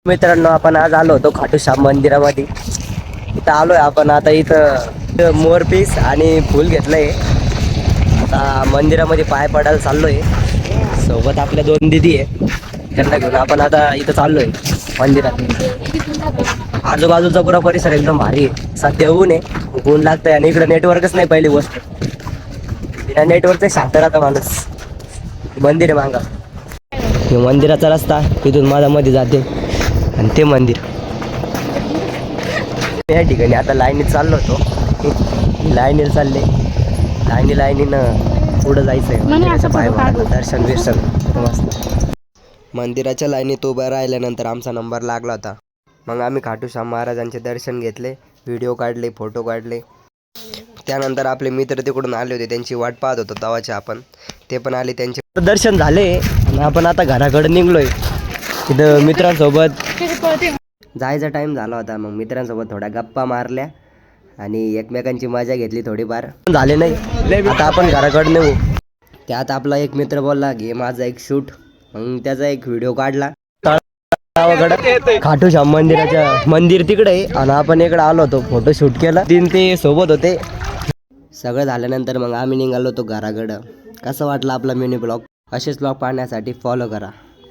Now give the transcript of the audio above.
मित्रांनो, आपण आज आलो होतो खाटू श्याम मंदिरामध्ये. इथं आलोय आपण. आता इथं मोरपीस आणि फुल घेतलंय. आता मंदिरामध्ये पाय पडायला चाललोय. सोबत आपल्या 2 दिदी आहे, त्यांना घेऊन आपण आता इथं चाललोय मंदिरात. आजूबाजूचा पुरा परिसर एकदम भारी आहे. सध्या ऊन आहे, ऊन लागतंय आणि इकडे नेटवर्कच नाही. पहिली गोष्ट, बिना नेटवर्कचं शांत राहतं माणूस. मंदिर आहे मांगा, हे मंदिराचा रस्ता इथून माझ्या मध्ये जाते आणि ते मंदिर. या ठिकाणी आता लाईनीत चाललो होतो. लाईनीला चालले, लाईनीनं पुढं जायचं आहे. दर्शन बिर्शन मस्त. मंदिराच्या लाईनीत उभं राहिल्यानंतर आमचा नंबर लागला होता. मग आम्ही खाटू श्याम महाराजांचे दर्शन घेतले, व्हिडिओ काढले, फोटो काढले. त्यानंतर आपले मित्र तिकडून आले होते, त्यांची वाट पाहत होतो तवाचे आपण. ते पण आले, त्यांचे दर्शन झाले आणि आपण आता घराकडे निघलोय. तिथं मित्रांसोबत जायचा टाइम झाला होता. मग मित्रांसोबत थोड्या गप्पा मारल्या आणि एकमेकांची मजा घेतली थोडीफार. झाले नाही, आता आपण घराकडे निघू. त्यात आपला एक मित्र बोलला घे माझा एक शूट. मग त्याचा एक व्हिडिओ काढला. तळाकडं खाटू श्याम मंदिर तिकडे आहे आणि आपण इकडे आलो होतो, फोटो शूट केला. 3 ते सोबत होते. सगळं झाल्यानंतर मग आम्ही निघालो होतो घराकडं. कसं वाटलं आपला मिनी ब्लॉग? असेच ब्लॉग पाहण्यासाठी फॉलो करा.